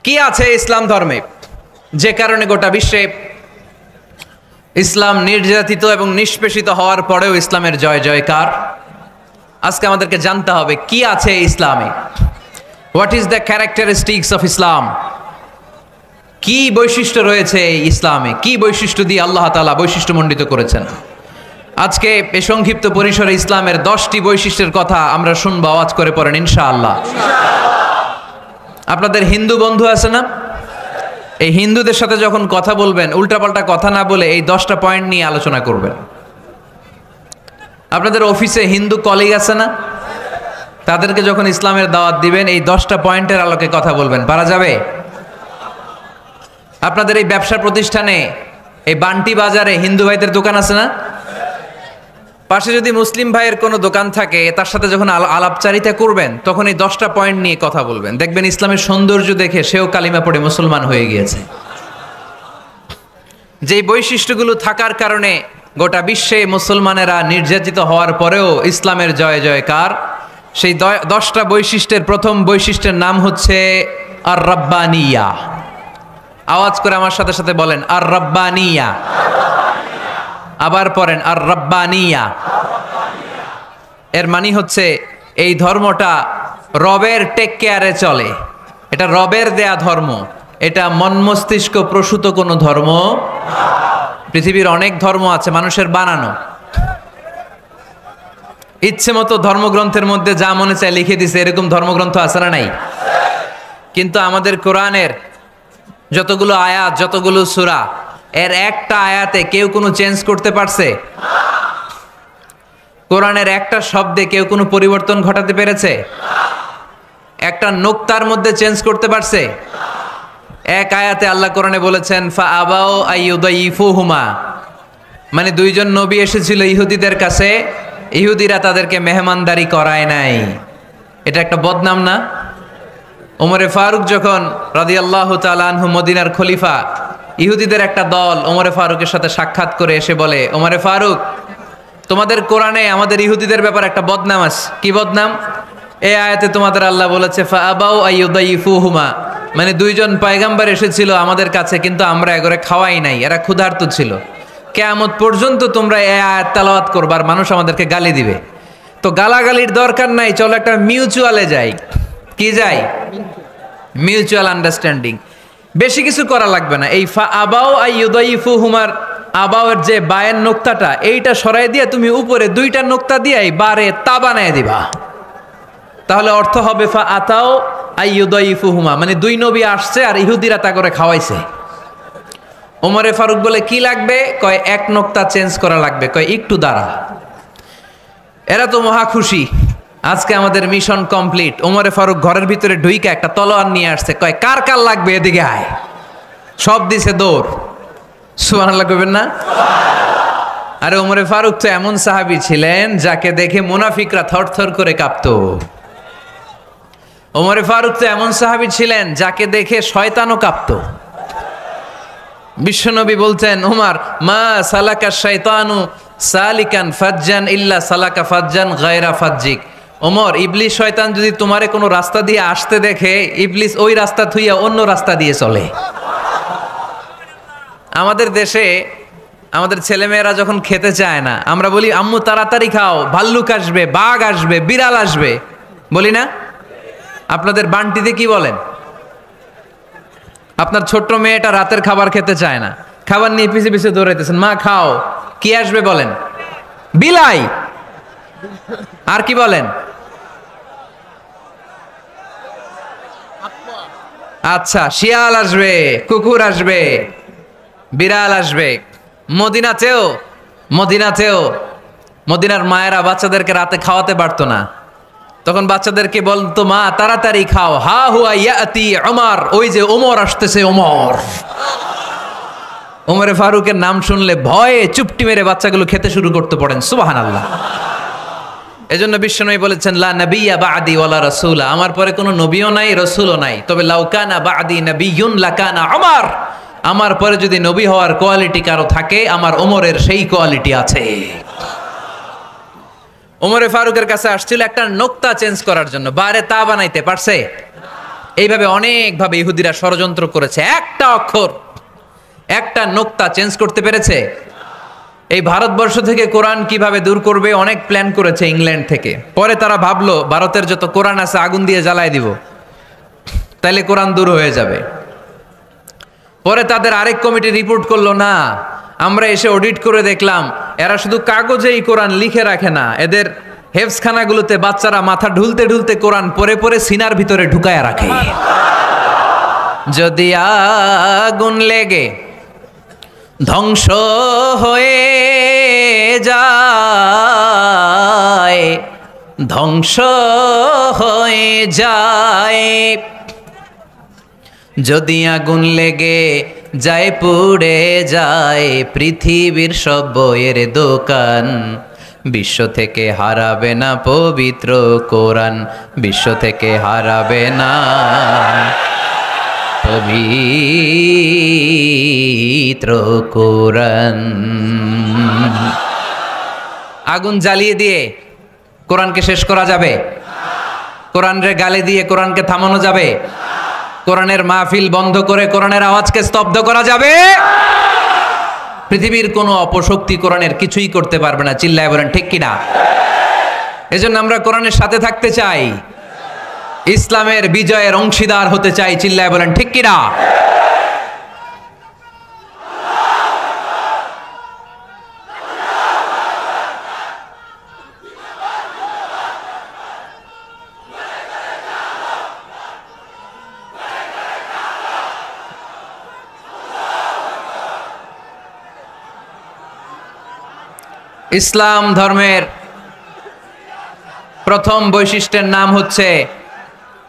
কি আছে ইসলাম ধর্মে যে কারণে গোটা বিশ্বে ইসলাম নির্যাতিত এবং নিষ্পেষিত হওয়ার পরেও ইসলামের জয় জয়কার? আজকে আমাদেরকে জানতে হবে কি আছে ইসলামে। What is the characteristics of Islam? কি বৈশিষ্ট্য রয়েছে ইসলামে, কি বৈশিষ্ট্য দিয়ে আল্লাহ তাআলা বৈশিষ্ট্যমণ্ডিত করেছেন। আজকে এই সংক্ষিপ্ত পরিসরে ইসলামের 10টি বৈশিষ্ট্যের কথা আমরা শুনবো, আওয়াজ করে পড়েন ইনশাআল্লাহ। আপনাদের হিন্দু বন্ধু আছে না? এই হিন্দুদের সাথে যখন কথা বলবেন উল্টাপাল্টা কথা না বলে এই 10টা পয়েন্ট নিয়ে আলোচনা করবেন। আপনাদের অফিসে হিন্দু কলিগ আছে না? তাদেরকে যখন ইসলামের দাওয়াত দিবেন এই 10টা পয়েন্টের আলোকে কথা বলবেন, পারা যাবে? আপনাদের এই ব্যবসা প্রতিষ্ঠানে এই বান্টি বাজারে হিন্দু ভাইদের দোকান আছে না? পাশে যদি মুসলিম ভাইয়ের কোনো দোকান থাকে তার সাথে যখন আলাপচারিতা করবেন তখন এই 10টা পয়েন্ট নিয়ে কথা বলবেন। দেখবেন ইসলামের সৌন্দর্য দেখে সেও কালিমা পড়ে মুসলমান হয়ে গিয়েছে। যেই বৈশিষ্ট্যগুলো থাকার কারণে গোটা বিশ্বে মুসলমানেরা নির্যাতিত হওয়ার পরেও ইসলামের জয় জয়কার, সেই 10টা বৈশিষ্ট্যের প্রথম বৈশিষ্ট্যের নাম হচ্ছে আর রাব্বানিয়া। আওয়াজ করে আমার সাথে সাথে বলেন আর রাব্বানিয়া। আবার পড়েন আর রাব্বানিয়া। এর মানে হচ্ছে এই ধর্মটা রবের টেক কেয়ারে চলে, এটা রবের দেয়া ধর্ম, এটা মন মস্তিষ্ক প্রসূত কোনো ধর্ম। পৃথিবীর অনেক ধর্ম আছে মানুষের বানানো, ইচ্ছে মতো ধর্মগ্রন্থের মধ্যে যা মনে চায় লিখে দিছে, এরকম ধর্মগ্রন্থ আছে না নাই? কিন্তু আমাদের কোরআনের যতগুলো আয়াত, যতগুলো সূরা, এর একটা আয়াতে কেউ কোনো চেঞ্জ করতে পারছে? কোরআনের একটা শব্দে কেউ কোনো পরিবর্তন ঘটাতে পেরেছে? একটা নোক্তার মধ্যে চেঞ্জ করতে পারছে? এক আয়াতে আল্লাহ কোরআনে বলেছেন ফা আবাও আইয়ুদাইফুহুমা, মানে দুইজন নবী এসেছিল ইহুদিদের কাছে, ইহুদিরা তাদেরকে মেহমানদারি করায় নাই। এটা একটা বদনাম না? ওমরে ফারুক যখন রাদিয়াল্লাহু তাআলা আনহু মদিনার খলিফা, ইহুদিদের একটা দল ওমরে ফারুকের সাথে সাক্ষাৎ করে এসে বলে, ওমরে ফারুক, তোমাদের কোরআনে আমাদের ইহুদিদের ব্যাপারে একটা বদনাম আছে। কি বদনাম? এই আয়াতে তোমাদের আল্লাহ বলেছে ফা আবাউ আইয়ুদাইফুহুমা, মানে দুইজন পয়গাম্বর এসেছিল আমাদের কাছে কিন্তু আমরা এগরে খাওয়াই নাই, এরা ক্ষুধার্ত ছিল। কিয়ামত পর্যন্ত তোমরা এই আয়াত তেলাওয়াত করবার, মানুষ আমাদেরকে গালি দিবে। তো গালাগালির দরকার নাই, চলো একটা মিউচুয়ালে যাই। কি যাই? Mutual understanding. বেশি কিছু করা লাগবে না। এই ফা আবাউ আইয়ুদাইফুহুমার আবাউয়ের যে বায়ের নোক্তাটা, এইটা সরাই দিয়ে তুমি উপরে 2টা নোক্তা দিয়ে বারে তা বানায় দিবা, তাহলে অর্থ হবে ফা আতাও আইয়ুদাইফুহুমা, মানে দুই নবী আসছে আর ইহুদিরা তা করে খাওয়াইছে। ওমরে ফারুক বলে কি লাগবে? কয় এক নোক্তা চেঞ্জ করা লাগবে। কয় একটু দাঁড়া। এরা তো মহা খুশি, আজকে আমাদের মিশন কমপ্লিট। ওমরে ফারুক ঘরের ভিতরে ঢুইকা একটা তলোয়ার নিয়ে আসছে, কয় কার কার লাগবে এদিকে আয়। সব দিছে দৌড়। সুবহানাল্লাহ কইবেন না? আরে ওমরে ফারুক তো এমন সাহাবী ছিলেন যাকে দেখে মুনাফিকরা থরথর করে কাঁপতো। ওমরে ফারুক তো এমন সাহাবী ছিলেন যাকে দেখে শয়তানও কাঁপতো। বিশ্বনবী বলতেন, ওমর মা সালাকা শাইতানু সালিকান ফাজ্জান ইল্লা সালাকা ফাজ্জান গায়রা ফাজ্জিক। ওমর, ইবলিস শয়তান যদি তোমারে কোনো রাস্তা দিয়ে আসতে দেখে, ইবলিস ওই রাস্তা থুইয়া অন্য রাস্তা দিয়ে চলে। আমাদের দেশে আমাদের ছেলেমেয়েরা যখন খেতে চায় না, আমরা বলি আম্মু তাড়াতাড়ি খাও, ভাল্লুক আসবে, বাঘ আসবে, বিড়াল আসবে, বলি না? আপনাদের বান্টিতে কি বলেন? আপনার ছোট্ট মেয়েটা রাতের খাবার খেতে চায় না, খাবার নিয়ে পিছে পিছে দৌড়াইতেছেন, মা খাও, কি আসবে বলেন? বিলাই। আর কি বলেন? আচ্ছা, শিয়াল আসবে, কুকুর আসবে, বিড়াল আসবে। মদিনাতেও মদিনার মায়েরা বাচ্চাদেরকে রাতে খাওয়াতে পারতো না, তখন বাচ্চাদেরকে বলতো মা তাড়াতাড়ি খাও, হা হুয়া ইয়াতি ওমর, ওই যে ওমর আসতেছে ওমর। ওমরে ফারুকের নাম শুনলে ভয়ে চুপটি মেরে বাচ্চাগুলো খেতে শুরু করতে পড়েন। সুবহানাল্লাহ। এজন্য বিশ্বনবী বলেছেন লা নাবিয়্যা বা'দি ওয়ালা রাসূলা, আমার পরে কোনো নবীও নাই, রাসূলও নাই, তবে লাউ কানা বা'দি নাবিয়্যুন লাকানা ওমর, আমার পরে যদি নবী হওয়ার কোয়ালিটি কারো থাকে, আমার ওমরের সেই কোয়ালিটি আছে। ওমরে ফারুকের কাছে আসছিল একটা নোক্তা চেঞ্জ করার জন্য, বারে তা বানাইতে পারছে? এইভাবে অনেকভাবে ইহুদিরা ষড়যন্ত্র করেছে, একটা অক্ষর একটা নোক্তা চেঞ্জ করতে পেরেছে। এই ভারতবর্ষ থেকে কোরআন কিভাবে দূর করবে অনেক প্ল্যান করেছে ইংল্যান্ড থেকে। পরে তারা ভাবলো ভারতের যত কোরআন আছে আগুন দিয়ে জ্বালায় দিব, তাইলে কোরআন দূর হয়ে যাবে। পরে তাদের আরেক কমিটি রিপোর্ট করলো, না, আমরা এসে অডিট করে দেখলাম এরা শুধু কাগজেই কোরআন লিখে রাখে না, এদের হেফজখানাগুলোতে বাচ্চারা মাথা ঢুলতে ঢুলতে কোরআন পরে পরে সিনার ভিতরে ঢুকায় রাখে। যদি আগুন লেগে ধ্বংস হয়ে যায়, ধ্বংস হয়ে যায়, যদি আগুন লেগে যায় পুড়ে যায় পৃথিবীর সব বইয়ের দোকান, বিশ্ব থেকে হারাবে না পবিত্র কোরআন, বিশ্ব থেকে হারাবে না পবিত্র কোরআন। আগুন জ্বালিয়ে দিয়ে কোরআনকে শেষ করা যাবে? কোরআনের গালি দিয়ে কোরআনকে থামানো যাবে? কোরআনের মাহফিল বন্ধ করে কোরআনের আওয়াজকে স্তব্ধ করা যাবে? পৃথিবীর কোনো অপশক্তি কোরআনের কিছুই করতে পারবে না। চিল্লায় বলেন ঠিক কিনা? এজন্য আমরা কোরআনের সাথে থাকতে চাই, ইসলামের বিজয়ের অংশীদার হতে চাই। চিল্লায় বলেন ঠিক কিনা? ইসলাম ধর্মের প্রথম বৈশিষ্ট্যের নাম হচ্ছে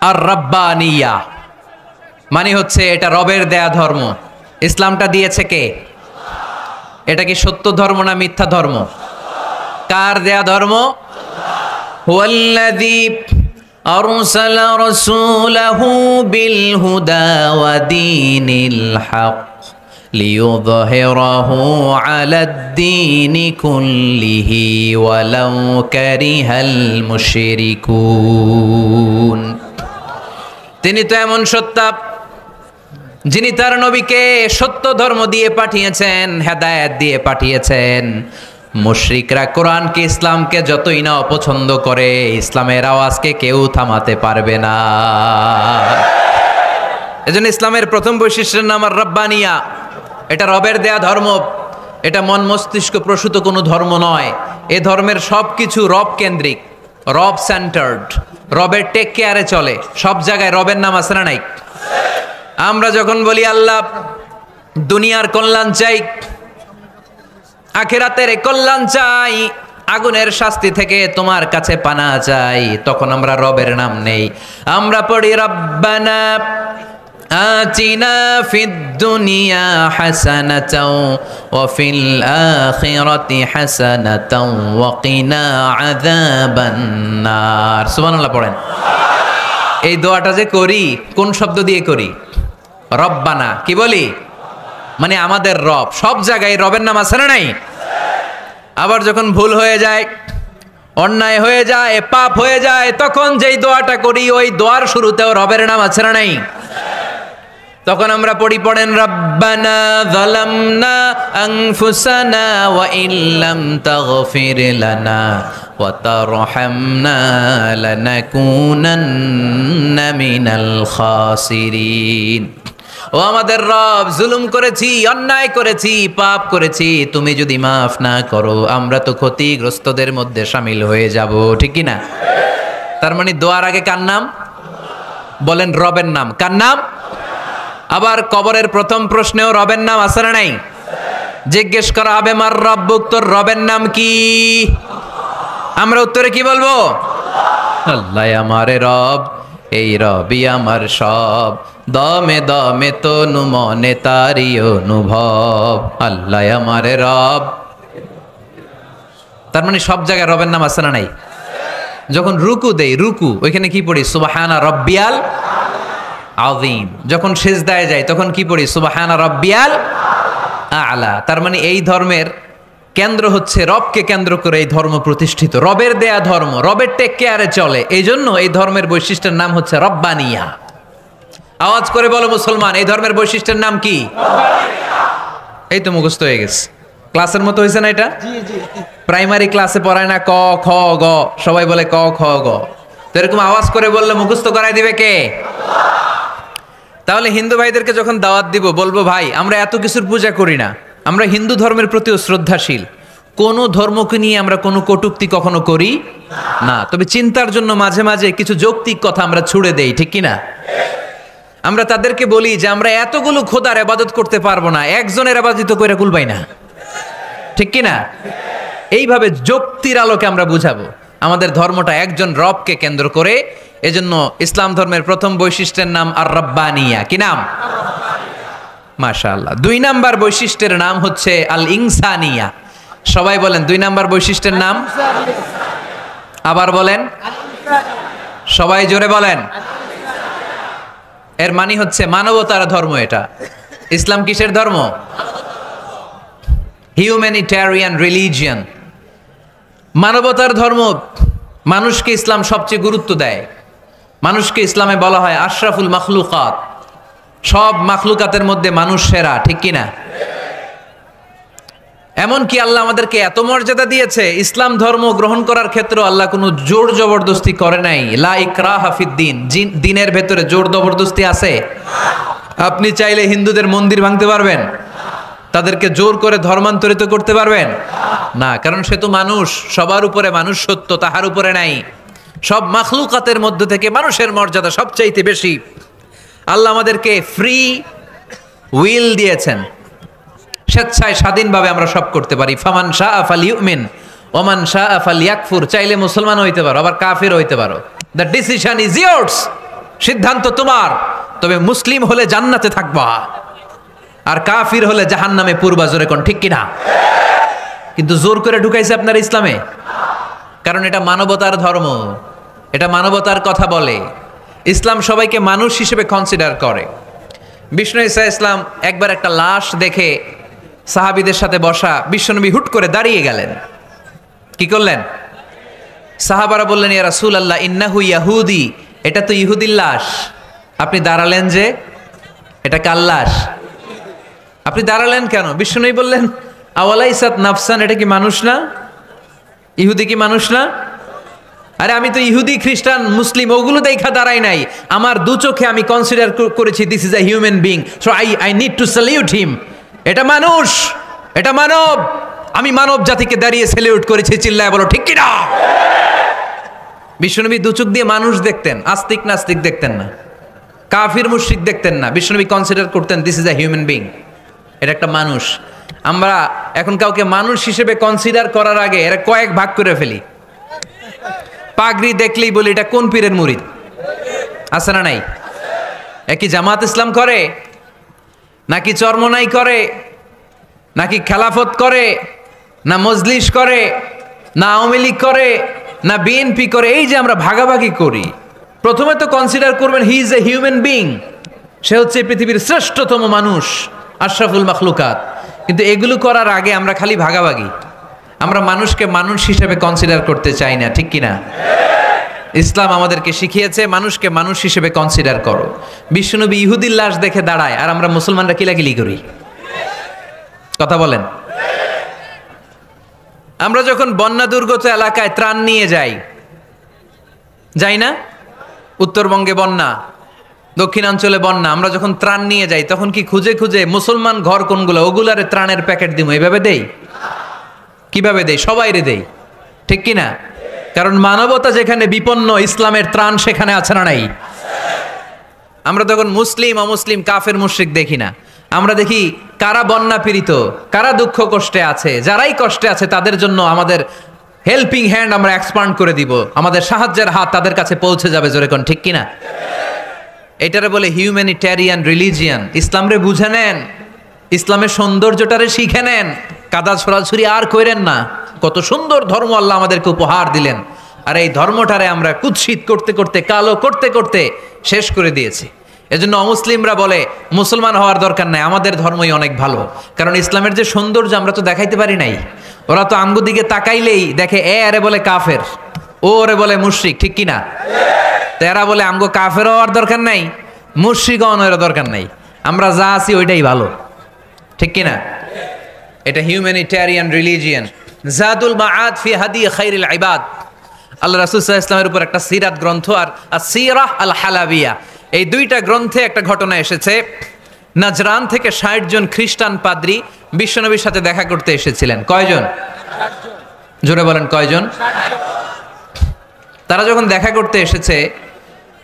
আর রাব্বানিয়া, মানে হচ্ছে এটা রবের দেয়া ধর্ম। ইসলামটা দিয়েছে কে? এটা কি সত্য ধর্ম না মিথ্যা ধর্ম? কার দেয়া ধর্ম? হুয়াল্লাযী আরসালা রাসূলাহু বিল হুদা ওয়া দীনিল হক লিইয়ুযহিরাহু আলাদ-দীনি কুল্লিহি ওয়ালাউ কারিহাল মুশরিকুন। তিনি তো এমন সত্তা যিনি তার নবীকে সত্য ধর্ম দিয়ে পাঠিয়েছেন, হেদায়েত দিয়ে পাঠিয়েছেন। মুশরিকরা কোরআনকে ইসলামকে যতই না অপছন্দ করে, ইসলামের আওয়াজকে কেউ থামাতে পারবে না। এজন্য ইসলামের প্রথম বৈশিষ্ট্যের নাম আর রাব্বানিয়া। এটা রবের দেয়া ধর্ম, এটা মন মস্তিষ্ক প্রসূত কোনো ধর্ম নয়। এ ধর্মের সব কিছু রব কেন্দ্রিক, রব সেন্টার্ড, রবের টেক কেয়ারে চলে। সব জায়গায় রবের নাম আছে না নাই? আমরা যখন বলি আল্লাহ দুনিয়ার কল্যাণ চাই, আখিরাতের কল্যাণ চাই, আগুনের শাস্তি থেকে তোমার কাছে পানা চাই, তখন আমরা রবের নাম নেই। আমরা পড়ি রব্বানা আতিনা ফিদ দুনিয়া হাসানাতাও ওয়া ফিল আখিরাতি হাসানাতাও ওয়া কিনা আযাবান নার। সুবহানাল্লাহ পড়েন। এই দোয়াটা যে করি কোন শব্দ দিয়ে করি? রব্বানা। কি বলি? মানে আমাদের রব। সব জায়গায় রবের নাম আছে না নাই? আবার যখন ভুল হয়ে যায়, অন্যায় হয়ে যায়, পাপ হয়ে যায়, তখন যেই দোয়াটা করি ওই দোয়ার শুরুতেও রবের নাম আছে না নাই? তখন আমরা পড়েন রব্বানা যালামনা আনফুসানা ওয়া ইল্লাম তাগফির লানা ওয়া তারহামনা লানাকুনান্না মিনাল খাসিরিন। ও আমাদের রব, জুলুম করেছি, অন্যায় করেছি, পাপ করেছি, তুমি যদি মাফ না করো আমরা তো ক্ষতিগ্রস্তদের মধ্যে শামিল হয়ে যাব। ঠিক কি না? তার মানে দোয়ার আগে কার নাম? বলেন রবের নাম। কার নাম? আবার কবরের প্রথম প্রশ্নেও রবের নাম আছে না নাই? জিজ্ঞেস করা হবে মার রব্বুক, তোর রবের নাম কি? আমরা উত্তরে কি বলবো? আল্লাহ আমারে রব, এই রবি আমার সব, দমে দমে তনু মনে তারি অনুভব। আল্লাহ আমারে রব। তার মানে সব জায়গায় রবের নাম আছে না নাই? যখন রুকু দেই, রুকু ওইখানে কি পড়ি? সুবহানা রব্বিয়াল আযীম। যখন সিজদায় যাই তখন কি পড়ি? সুবহানা রব্বিয়াল আ'লা। তার মানে এই ধর্মের কেন্দ্র হচ্ছে রবকে কেন্দ্র করে এই ধর্ম প্রতিষ্ঠিত, রবের দেয়া ধর্ম, রবের টেক কেয়ারে চলে। এই জন্য এই ধর্মের বৈশিষ্ট্যের নাম হচ্ছে রব্বানিয়া। আওয়াজ করে বলো মুসলমান, এই ধর্মের বৈশিষ্ট্যের নাম কি? এই তো মুখস্থ হয়ে গেছে। ক্লাসের মতো হয়েছে না এটা? প্রাইমারি ক্লাসে পড়ায় না ক খ গ, সবাই বলে ক খ গ। তো এরকম আওয়াজ করে বললে মুখস্থ করাই দিবে কে? তাহলে হিন্দু ভাইদেরকে যখন দাওয়াত দিব, বলবো ভাই আমরা এত কিছুর পূজা করি না, আমরা হিন্দু ধর্মের প্রতিও শ্রদ্ধাশীল, কোন ধর্মকে নিয়ে আমরা কোনো কটূক্তি কখনো করি না, তবে চিন্তার জন্য মাঝে মাঝে কিছু যৌক্তিক কথা আমরা ছুড়ে দেই, ঠিক কিনা? আমরা তাদেরকে বলি যে আমরা এতগুলো খোদার ইবাদত করতে পারবো না, একজনের ইবাদত করে কুলবাই না, ঠিক কিনা? এইভাবে যুক্তির আলোকে আমরা বুঝাবো আমাদের ধর্মটা একজন রবকে কেন্দ্র করে। এজন্য ইসলাম ধর্মের প্রথম বৈশিষ্ট্যের নাম আর রব্বানিয়া। কি নাম? মাশাআল্লাহ। 2 নাম্বার বৈশিষ্ট্যের নাম হচ্ছে আল ইনসানিয়া। সবাই বলেন 2 নাম্বার বৈশিষ্ট্যের নাম। আবার বলেন, সবাই জোরে বলেন। এর মানে হচ্ছে মানবতার ধর্ম। এটা ইসলাম কিসের ধর্ম? হিউম্যানিটেরিয়ান রিলিজিয়ন, মানবতার ধর্ম। মানুষকে ইসলাম সবচেয়ে গুরুত্ব দেয়। মানুষকে ইসলামে বলা হয় আশরাফুল মাখলুকাত, সব মাখলুকাতের মধ্যে মানুষ সেরা, ঠিক কিনা? এমনকি আল্লাহ আমাদেরকে এত মর্যাদা দিয়েছে, ইসলাম ধর্ম গ্রহণ করার ক্ষেত্রে আল্লাহ কোনো জোর জবরদস্তি করে নাই। লা ইকরাহা ফিদ্দিন, দিনের ভেতরে জোর জবরদস্তি আছে? আপনি চাইলে হিন্দুদের মন্দির ভাঙতে পারবেন? তাদেরকে জোর করে ধর্মান্তরিত করতে পারবেন না, কারণ সে তো মানুষ, সবার উপরে মানুষ সত্য, তাহার উপরে নাই। সব মাখলুকাতের মধ্য থেকে মানুষের মর্যাদা সবচাইতে বেশি। আল্লাহ আমাদেরকে ফ্রি উইল দিয়েছেন, স্বেচ্ছায় স্বাধীনভাবে আমরা সব করতে পারি। ফামান শাআ ফালিউমিন ওমান শাআ ফালিয়াকফুর, চাইলে মুসলমান হইতে পারো, আবার কাফির হইতে পারো। দ্য ডিসিশন ইজ ইয়ার্স, সিদ্ধান্ত তোমার। তবে মুসলিম হলে জান্নাতে থাকবা, আর কাফির হলে জাহান্নামে পূর্বা। জোরে কোন ঠিক কিনা? কিন্তু জোর করে ঢুকাইছে আপনার ইসলামে, কারণ এটা মানবতার ধর্ম, এটা মানবতার কথা বলে। ইসলাম সবাইকে মানুষ হিসেবে কনসিডার করে। বিষ্ণু ঈসা ইসলাম একবার একটা লাশ দেখে সাহাবীদের সাথে বসা, বিশ্বনবী হুট করে দাঁড়িয়ে গেলেন। কি করলেন? সাহাবারা বললেন ইয়া রাসূলুল্লাহ ইন্নাহু ইয়াহুদি, এটা তো ইহুদির লাশ, আপনি দাঁড়ালেন যে, এটা কার লাশ? আপনি দাঁড়ালেন কেন? বিষ্ণুনবী বললেন আওয়ালাইসাত নাফসান, এটা কি মানুষ না? ইহুদি কি মানুষ না? আরে আমি তো ইহুদি খ্রিস্টান মুসলিম ওগুলো দেখা দাঁড়াই নাই, আমার দু চোখে আমি কনসিডার করেছি this is a human being, so I need to salute হিম। এটা মানুষ, এটা মানব, আমি মানব জাতিকে দাঁড়িয়ে স্যালিউট করেছি। চিল্লায় বলো ঠিক কিনা? বিশ্বনবী দু চোখ দিয়ে মানুষ দেখতেন, আস্তিক নাস্তিক দেখতেন না, কাফির মুশরিক দেখতেন না। বিশ্বনবী কনসিডার করতেন this is a human being, এটা একটা মানুষ। আমরা এখন কাউকে মানুষ হিসেবে কনসিডার করার আগে এরা কয়েক ভাগ করে ফেলি। পাগড়ি দেখলেই বলি এটা কোন পীরের মুরিদ, আছে না নাই? একই জামাত ইসলাম করে, নাকি চরমনাই করে, নাকি খেলাফত করে, না মজলিস করে, না আওয়ামী লীগ করে, না বিএনপি করে? এই যে আমরা ভাগাভাগি করি, প্রথমে তো কনসিডার করবেন he is a human being, সে হচ্ছে পৃথিবীর শ্রেষ্ঠতম মানুষ, আশরাফুল মাখলুকাত। কিন্তু এগুলো করার আগে আমরা খালি ভাগাভাগি, আমরা মানুষকে মানুষ হিসেবে কনসিডার করতে চাই না, ঠিক কিনা? ইসলাম আমাদেরকে শিখিয়েছে মানুষকে মানুষ হিসেবে কনসিডার করো। বিশ্বনবী ইহুদির লাশ দেখে দাঁড়ায়, আর আমরা মুসলমানরা কিলাকিলি করি। কথা বলেন। আমরা যখন বন্যা দুর্গত এলাকায় ত্রাণ নিয়ে যাই না? উত্তরবঙ্গে বন্যা, দক্ষিণাঞ্চলে বন্যা, আমরা যখন ত্রাণ নিয়ে যাই তখন কি খুঁজে খুঁজে মুসলমান ঘর কোনগুলো ওগুলারে ত্রাণের প্যাকেট দিব এইভাবে দেই? কিভাবে দেই? সবাইরে দেই, ঠিক কিনা? কারণ মানবতা যেখানে বিপন্ন, ইসলামের ত্রাণ সেখানে আছে না নাই? আমরা তখন মুসলিম অমুসলিম কাফের মুশরিক দেখি না, আমরা দেখি কারা বন্যা পীড়িত, কারা দুঃখ কষ্টে আছে। যারাই কষ্টে আছে তাদের জন্য আমাদের হেল্পিং হ্যান্ড আমরা এক্সপান্ড করে দিব, আমাদের সাহায্যের হাত তাদের কাছে পৌঁছে যাবে। জোরে কোন ঠিক কিনা? এটারে বলে হিউম্যানিটেরিয়ান রিলিজিয়ান। ইসলামরে বুঝে নেন, ইসলামের সৌন্দর্যটারে শিখে নেন, কাদা ছড়াছড়ি আর কইরেন না। কত সুন্দর ধর্ম আল্লাহ আমাদেরকে উপহার দিলেন, আর এই ধর্মটারে আমরা কুৎসিত করতে করতে, কালো করতে করতে শেষ করে দিয়েছি। এজন্য অমুসলিমরা বলে মুসলমান হওয়ার দরকার নাই, আমাদের ধর্মই অনেক ভালো। কারণ ইসলামের যে সৌন্দর্য আমরা তো দেখাইতে পারি নাই। ওরা তো আমগো দিকে তাকাইলেই দেখে এ আরে বলে কাফের, ও ওরে বলে মুশরিক, ঠিক কিনা? তো এরা বলে আমগো কাফের হওয়ার দরকার নাই, মুশরিকগণের দরকার নাই, আমরা যা আছি ওইটাই ভালো, ঠিক কিনা? এটা হিউম্যানিটেরিয়ান রিলিজিয়ান, জাদুল মাআদ ফি হাদি খাইরিল ইবাদ। আল্লাহ রাসূল সাল্লাল্লাহু আলাইহি ওয়াসাল্লামের উপর একটা সিরাত গ্রন্থ আর আসিরাহ আল হালাবিয়া, এই দুইটা গ্রন্থে একটা ঘটনা এসেছে। নাজরান থেকে ৬০ জন খ্রিস্টান পাদ্রী বিশ্বনবীর সাথে দেখা করতে এসেছিলেন। কয়জন? জোরে বলেন কয়জন? তারা যখন দেখা করতে এসেছে,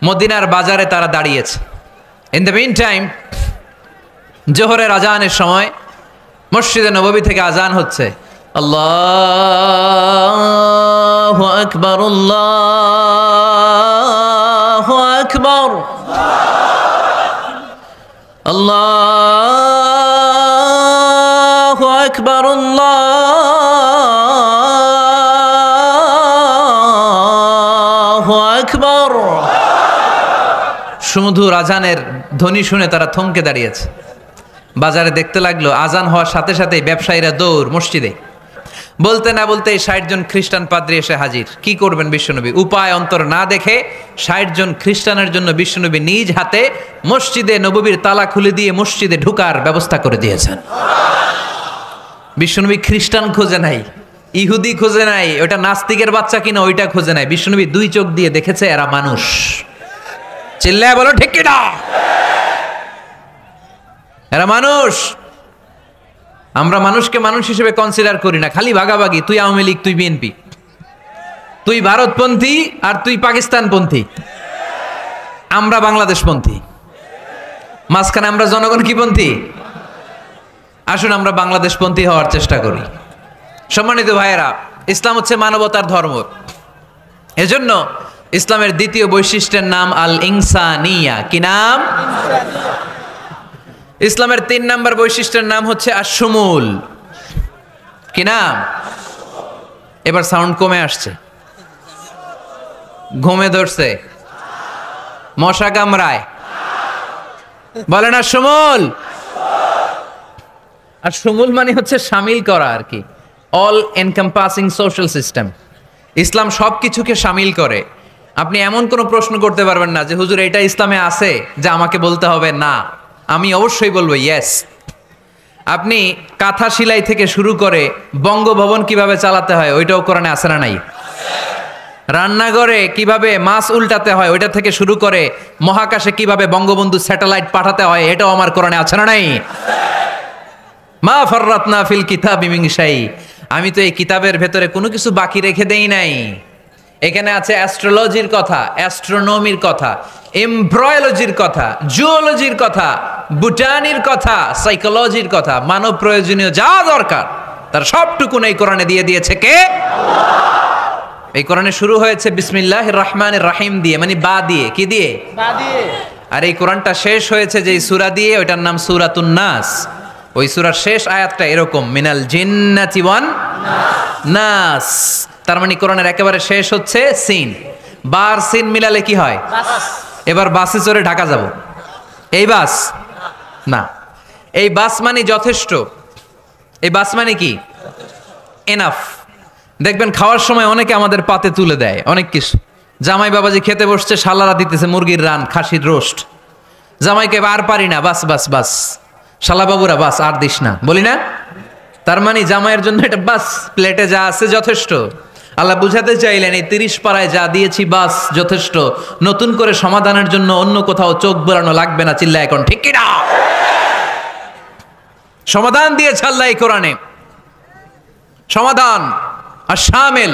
মদিনার বাজারে তারা দাঁড়িয়েছে। ইন দ্য মিন টাইম জোহরের আজানের সময় মসজিদে নববী থেকে আজান হচ্ছে, আল্লাহু আকবার আল্লাহু আকবার আল্লাহু আকবার আল্লাহু আকবার। সুমধুর আজানের ধ্বনি শুনে তারা থমকে দাঁড়িয়েছে। বাজারে দেখতে লাগলো আজান হওয়ার সাথে সাথে ব্যবসায়ীরা দৌড় মসজিদে। বলতে না বলতে ৬০ জন খ্রিস্টান পাদ্রী এসে হাজির। কি করবেন বিশ্বনবী? উপায় অন্তর না দেখে ৬০ জন খ্রিস্টানের জন্য বিশ্বনবী নিজ হাতে মসজিদে নববীর তালা খুলে দিয়ে মসজিদে ঢুকার ব্যবস্থা করে দিয়েছেন। বিশ্বনবী খ্রিস্টান খোঁজে নাই, ইহুদি খোঁজে নাই, ওটা নাস্তিকের বাচ্চা কিনা ওইটা খোঁজে নাই। বিশ্বনবী ২ চোখ দিয়ে দেখেছে এরা মানুষ। চিল্লায় বলো ঠিক কিনা? এরা মানুষ। আমরা মানুষকে মানুষ হিসেবে কনসিডার করি না, খালি ভাগাভাগি, তুই আওয়ামী লীগ, তুই বিএনপি, তুই ভারতপন্থী আর তুই পাকিস্তানপন্থী, আমরা বাংলাদেশপন্থী, মাঝখানে আমরা জনগণ কি পন্থী? আসুন আমরা বাংলাদেশপন্থী হওয়ার চেষ্টা করি। সম্মানিত ভাইয়েরা, ইসলাম হচ্ছে মানবতার ধর্ম। এজন্য ইসলামের দ্বিতীয় বৈশিষ্ট্যের নাম আল ইনসানিয়া। কি নাম? ইসলামের ৩ নম্বর বৈশিষ্ট্যের নাম হচ্ছে আশ-শুমুল। কি নাম? এবার সাউন্ড কমে আসছে, ঘুমে ধরছে, মশা কামড়ায়, বলেন আশ-শুমুল। আশ-শুমুল মানে হচ্ছে শামিল করা আর কি, অল এনকম্পাসিং সোশ্যাল সিস্টেম। ইসলাম সব কিছুকে শামিল করে। আপনি এমন কোনো প্রশ্ন করতে পারবেন না যে হুজুর এটা ইসলামে আছে যে আমাকে বলতে হবে না, আমি অবশ্যই বলবো ইয়েস। আপনি কাঁথা সেলাই থেকে শুরু করে বঙ্গভবন কিভাবে চালাতে হয় ওইটাও কোরআনে আছে না নাই? রান্নাঘরে কিভাবে মাছ উল্টাতে হয় ওইটা থেকে শুরু করে মহাকাশে কিভাবে বঙ্গবন্ধু স্যাটেলাইট পাঠাতে হয় এটাও আমার কোরআনে আছে না নাই? মা ফাররাতনা ফিল কিতাবি মিন শাই। আমি তো এই কিতাবের ভেতরে কোনো কিছু বাকি রেখে দেই নাই। এখানে আছে অ্যাস্ট্রোলজির কথা, অ্যাস্ট্রোনমির কথা, এমব্রয়োলজির কথা, জুওলজির কথা, বুটানির কথা, সাইকোলজির কথা, মানব প্রয়োজনীয় যা দরকার তার সবটুকুন এই কোরআনে দিয়ে দিয়েছে কে? আল্লাহ। এই কোরআনে শুরু হয়েছে বিসমিল্লাহির রহমানির রহিম দিয়ে, মানে বা দিয়ে। কি দিয়ে? বা দিয়ে। আর এই কোরআনটা শেষ হয়েছে যে সূরা দিয়ে, ওইটার নাম সূরাতুন নাস। ওই সূরার শেষ আয়াতটা এরকম, মিনাল জিন্নাতি ওয়ান নাস। তার মানে কোরআনের একেবারে শেষ হচ্ছে সিন। বার সিন মিলালে কি হয়? এবার বাসে চড়ে ঢাকা যাব, এই বাস না, এই বাস মানে যথেষ্ট, এই বাস মানে কি? এনাফ। দেখবেন খাওয়ার সময় অনেকে আমাদের পাতে তুলে দেয় অনেক কিছু। জামাই বাবাজি খেতে বসছে, শালারা দিতেছে মুরগির রান, খাসির রোস্ট। জামাইকে আর পারি না, বাস বাস বাস, শালা বাবুরা বাস আর দিস না, বলি না? তার মানে জামাইয়ের জন্য এটা বাস, প্লেটে যা আছে যথেষ্ট। আল্লাহ বুঝাতে চাইলেন এই ৩০ পাড়ায় যা দিয়েছি বাস যথেষ্ট, নতুন করে সমাধানের জন্য অন্য কোথাও চোখ বোলানো লাগবে না। চিল্লা এখন ঠিক কি না? সমাধান দিয়েছে আল্লাহ এই কোরআনে, সমাধান আর শামিল,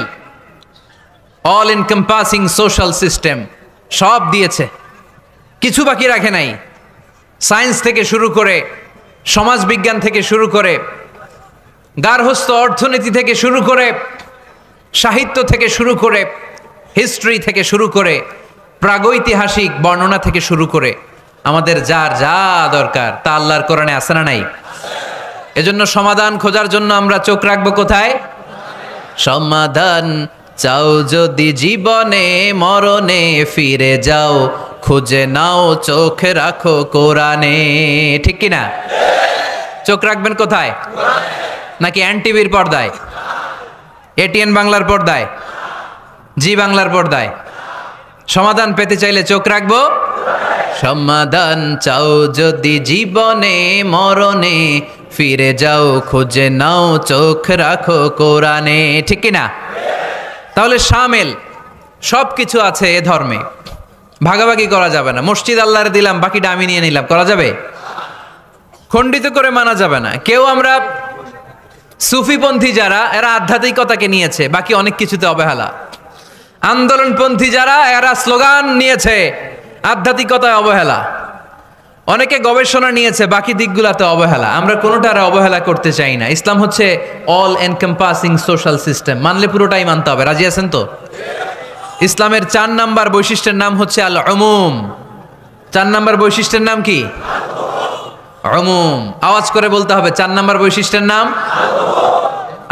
অল এনকম্পাসিং সোশ্যাল সিস্টেম সব দিয়েছে, কিছু বাকি রাখে নাই। সায়েন্স থেকে শুরু করে, সমাজ বিজ্ঞান থেকে শুরু করে, গার্হস্থ্য অর্থনীতি থেকে শুরু করে, সাহিত্য থেকে শুরু করে, হিস্ট্রি থেকে শুরু করে, প্রাগৈতিহাসিক বর্ণনা থেকে শুরু করে, আমাদের যার যা দরকার তা আল্লাহর কোরআনে আছে না নাই? এজন্য সমাধান খোঁজার জন্য আমরা চোখ রাখবো কোথায়? সমাধান চাও যদি জীবনে মরণে ফিরে যাও, খুঁজে নাও চোখ রাখো কোরআনে। ঠিক কি না? চোখ রাখবেন কোথায়? নাকি এনটিভির পর্দায়, এটিএন বাংলার পর্দায়, জি বাংলার পর্দায়? সমাধান পেতে চাইলে চোখ রাখবো সমাধান চাও যদি জীবনে মরণে, ফিরে যাও খুঁজে নাও চোখ রাখো কোরআনে। ঠিক কি না? তাহলে শামিল সব কিছু আছে এ ধর্মে, ভাগাভাগি করা যাবে না। মসজিদ আল্লাহর দিলাম, বাকিটা আমি নিয়ে নিলাম, করা যাবে? খণ্ডিত করে মানা যাবে না। কেউ আমরা সুফিপন্থী যারা, এরা আধ্যাত্মিকতাকে নিয়েছে, বাকি অনেক কিছুতে অবহেলা। আন্দোলনপন্থী যারা, এরা স্লোগান নিয়েছে, আধ্যাত্মিকতায় অবহেলা। অনেকে গবেষণা নিয়েছে, বাকি দিকগুলোতে অবহেলা। আমরা কোনোটার অবহেলা করতে চাই না। ইসলাম হচ্ছে অল এনকম্পাসিং সোশ্যাল সিস্টেম, মানলে পুরোটাই মানতে হবে। রাজি আছেন তো? ইসলামের 4 নাম্বার বৈশিষ্ট্যের নাম হচ্ছে আল উমুম। 4 নাম্বার বৈশিষ্ট্যের নাম কি? উমুম। আওয়াজ করে বলতে হবে, 4 নাম্বার বৈশিষ্ট্যের নাম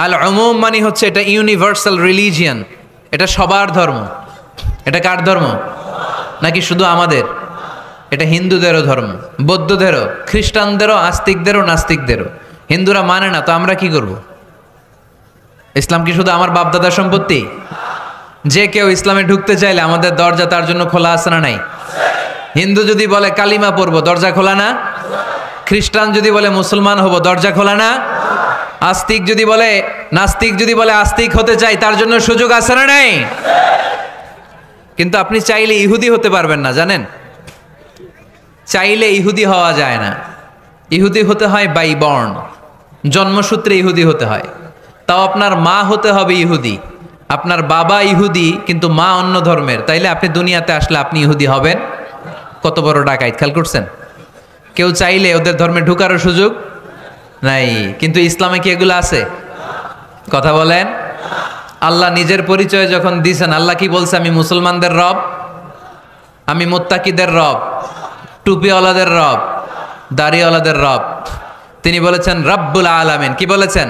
আল উমুম। মানে হচ্ছে এটা ইউনিভার্সাল রিলিজিয়ান, এটা সবার ধর্ম। এটা কার ধর্ম? নাকি শুধু আমাদের? এটা হিন্দুদেরও ধর্ম, বৌদ্ধদেরও, খ্রিস্টানদেরও, আস্তিকদেরও, নাস্তিকদেরও। হিন্দুরা মানে না তো আমরা কি করব? ইসলাম কি শুধু আমার বাপদাদার সম্পত্তি? যে কেউ ইসলামে ঢুকতে চাইলে আমাদের দরজা তার জন্য খোলা আছে না নাই? হিন্দু যদি বলে কালিমা পড়বো, দরজা খোলা না? খ্রিস্টান যদি বলে মুসলমান হব, দরজা খোলা না? আস্তিক যদি বলে, নাস্তিক যদি বলে আস্তিক হতে চাই, তার জন্য সুযোগ আছে না নাই? কিন্তু আপনি চাইলে ইহুদি হতে পারবেন না, জানেন? চাইলে ইহুদি হওয়া যায় না। ইহুদি হতে হয় বাই বর্ন, জন্মসূত্রে ইহুদি হতে হয়। তাও আপনার মা হতে হবে ইহুদি। আপনার বাবা ইহুদি কিন্তু মা অন্য ধর্মের, তাইলে আপনি দুনিয়াতে আসলে আপনি ইহুদি হবেন? কত বড় ডাকাইত! খেয়াল করছেন? কেউ চাইলে ওদের ধর্মে ঢুকারও সুযোগ নাই। কিন্তু ইসলামে কি এগুলো আছে? কথা বলেন। আল্লাহ নিজের পরিচয় যখন দিয়েছেন, আল্লাহ কি বলছে? আমি মুসলমানদের রব, আমি মুত্তাকিদের রব, টুপিওয়ালাদের রব, দাড়িওয়ালাদের রব। তিনি বলেছেন রব্বুল আলামিন। কি বলেছেন?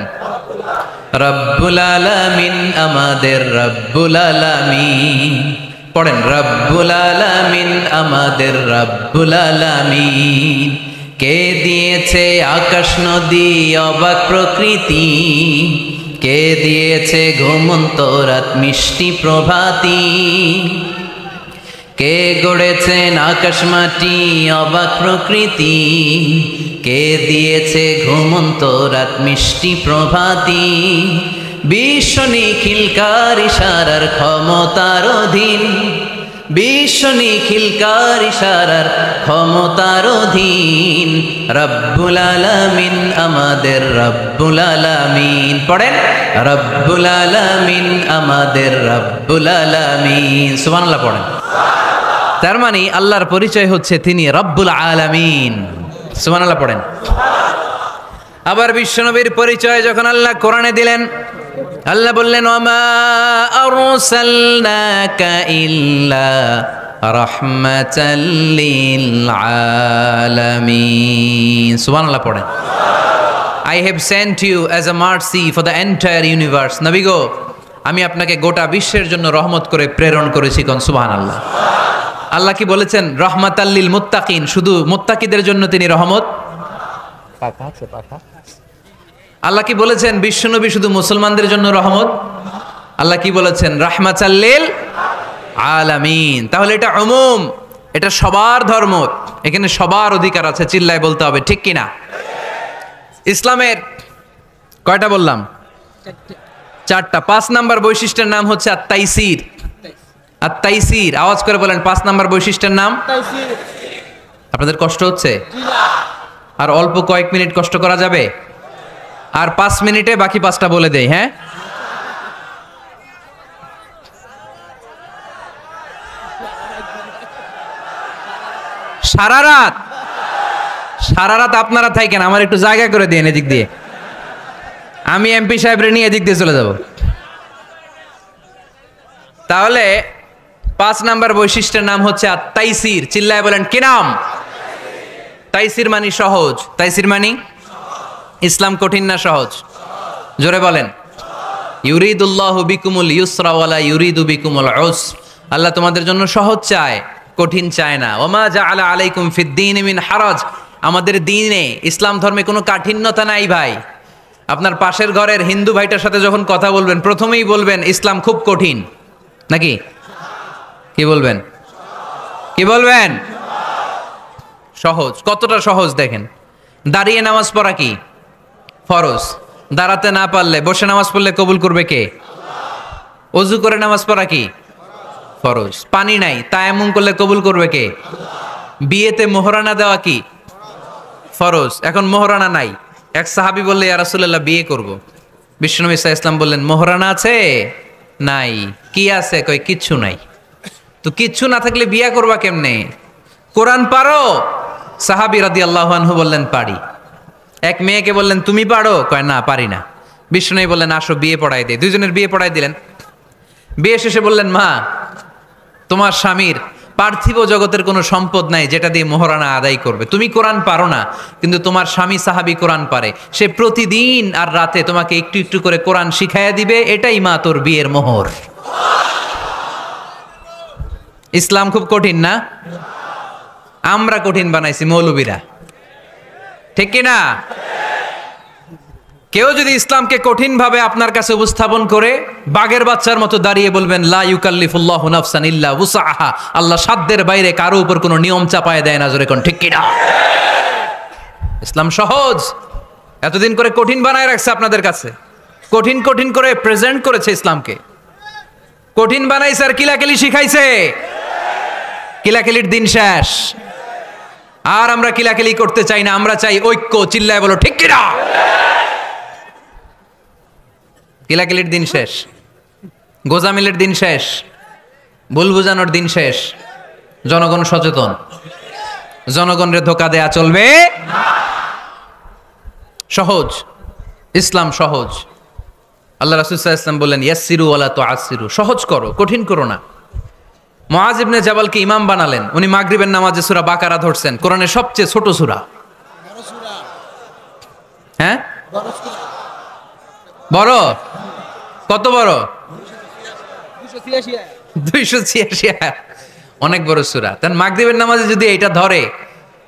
রব্বুল আলামিন, আমাদের রব্বুল আলামিন। পড়েন, রব্বুল আলামিন, আমাদের রব্বুল আলামিন। কে দিয়েছে আকাশ নদী অবাক প্রকৃতি, কে দিয়েছে ঘুমন্ত রাত মিষ্টি প্রভাতী, কে গড়েছেন আকাশ মাটি অবাক প্রকৃতি, কে দিয়েছে ঘুমন্ত রাত মিষ্টি প্রভাতী। বিশ্ব নিখিলকার ইশারার ক্ষমতার অধীন, বিশ্ব নিখিলকার ইশারার ক্ষমতার অধীন। রব্বুল আলামিন, আমাদের রব্বুল আলামিন। পড়েন, রব্বুল আলামিন, আমাদের রব্বুল আলামিন। সুবহানাল্লাহ পড়েন। তার মানে আল্লাহর পরিচয় হচ্ছে তিনি রব্বুল আলামিন। সুবহানাল্লাহ পড়েন। আবার বিশ্বনবীর পরিচয় যখন আল্লাহ কোরআনে দিলেন, আল্লাহ বললেন ওয়ামা আরসালনাকা ইল্লা রাহমাতাল লিল আলামিন। সুবহানাল্লাহ পড়েন। I have sent you as a mercy for the entire universe. নবী গো, আমি আপনাকে গোটা বিশ্বের জন্য রহমত করে প্রেরণ করেছি। কোন সুবহানাল্লাহ। আল্লাহ কি বলেছেন? রহমাতাল লিল মুত্তাকিন, শুধু মুত্তাকিদের জন্য তিনি রহমত। আল্লাহ কি বলেছেন? বিশ্বনবী শুধু মুসলমানদের জন্য রহমত। আল্লাহ কি বলেছেন? রাহমাতাল লিল আলামিন। তাহলে এটা উমুম, এটা সবার ধর্ম, এখানে সবার অধিকার আছে। চিল্লায় বলতে হবে, ঠিক কিনা? ইসলামের কয়টা বললাম? 4টা। 5 নাম্বার বৈশিষ্ট্যের নাম হচ্ছে আত-তাইসির। আত-তাইসির, আওয়াজ করে বলেন, 5 নাম্বার বৈশিষ্ট্যের নাম। আপনাদের কষ্ট হচ্ছে? আর অল্প কয়েক মিনিট কষ্ট করা যাবে? আর 5 মিনিটে বাকি 5টা বলে দেই। হ্যাঁ, সারা রাত আপনারা থাকেন, আমার একটু জায়গা করে দেন এদিক দিয়ে। আমি এমপি সাহেবরে নিয়ে এদিক দিয়ে চলে যাব। তাহলে 5 নাম্বার বৈশিষ্ট্যের নাম হচ্ছে আত-তাইসির। চিল্লায় বলেন, কি নাম? তাইসির মানি সহজ। তাইসির মানি ইসলাম কঠিন না সহজ? জোরে বলেন। ইউরিদুল্লাহু বিকুমুল ইউসরা ওয়ালা ইউরিদু বিকুমুল উসর। আল্লাহ তোমাদের জন্য সহজ চায়, কঠিন চায় না। ওমা জাআলা আলাইকুম ফিদ-দীনি মিন হারাজ। আমাদের দ্বীনে, ইসলাম ধর্মে কোনো কাঠিন্যতা নাই ভাই। আপনার পাশের ঘরের হিন্দু ভাইটার সাথে যখন কথা বলবেন, প্রথমেই বলবেন ইসলাম খুব কঠিন, নাকি? কি বলবেন? কি বলবেন? সহজ, কতটা সহজ দেখেন। দাঁড়িয়ে নামাজ পড়া কি ফরজ, দাঁড়াতে না পারলে বসে নামাজ পড়লে কবুল করবে কে? অজু করে নামাজ পড়া কি ফরজ। পানি নাই, তায়াম্মুম করলে কবুল করবে কে? বিয়েতে মোহরানা দেওয়া কি ফরজ। এখন মোহরানা নাই, এক সাহাবী বললে ইয়া রাসূলুল্লাহ বিয়ে করব। বিশ্বনবী সাল্লাল্লাহু আলাইহি ওয়াসাল্লাম বললেন মোহরানা আছে? নাই। কি আছে? কই কিচ্ছু নাই। তো কিচ্ছু না থাকলে বিয়ে করবা কেমনে? কোরআন পারো? সাহাবী রাদিয়াল্লাহু আনহু বললেন পারি। এক মেয়েকে বললেন তুমি পারো? কয় না পারি না। বিশ্বনবী বললেন আসো বিয়ে পড়াই দে। দুইজনের বিয়ে পড়াই দিলেন। বিয়ে শেষে বললেন মা, তোমার স্বামীর পার্থিব জগতের কোনো সম্পদ নাই যেটা দিয়ে মোহরানা আদায় করবে। তুমি কোরআন পারো না, কিন্তু তোমার স্বামী সাহাবী কোরআন পারে। সে প্রতিদিন আর রাতে তোমাকে একটু একটু করে কোরআন শিখাইয়া দিবে, এটাই মা তোর বিয়ের মোহর। ইসলাম খুব কঠিন না? আমরা কঠিন বানাইছি মৌলবীরা, ঠিক কিনা? কেউ যদি ইসলামকে কঠিন ভাবে আপনার কাছে উপস্থাপন করে, বাঘের বাচ্চার মতো দাঁড়িয়ে বলবেন লা ইউকাল্লিফুল্লাহু নাফসান ইল্লা উসআহা, আল্লাহ সাধ্যের বাইরে কারো উপর কোনো নিয়ম চাপায় দেয় না। জোরে কোন ঠিক কিনা? ইসলাম সহজ, এতদিন করে কঠিন বানায় রাখছে আপনাদের কাছে, কঠিন কঠিন করে প্রেজেন্ট করেছে ইসলামকে, কঠিন বানাইছে আর কিলাকিলি শিখাইছে। কিলাকিলির দিন শেষ, আর আমরা কিলাকিলি করতে চাই না, আমরা চাই ঐক্য। চিল্লায় বলো ঠিক কিনা? কিলাকিলির দিন শেষ, গোজামিলের দিন শেষ, ভুল বুঝানোর দিন শেষ। জনগণ সচেতন, জনগণের ধোকা দেয়া চলবে না। সহজ, ইসলাম সহজ। আল্লাহ রাসূল সাল্লাল্লাহু আলাইহি ওয়াসাল্লাম বললেন ইয়াসসিরু ওয়ালা তুআসসিরু, সহজ করো, কঠিন করো না। মুআজ ইবনে জাবালকে ইমাম বানালেন, উনি মাগরিবের নামাজে সূরা বাকারা ধরছেন, কোরআনের সবচেয়ে ছোট সূরা। হ্যাঁ বড়? কত বড়? 286 আয়াত, অনেক বড় সূরা। তার মাগরিবের নামাজে যদি এটা ধরে,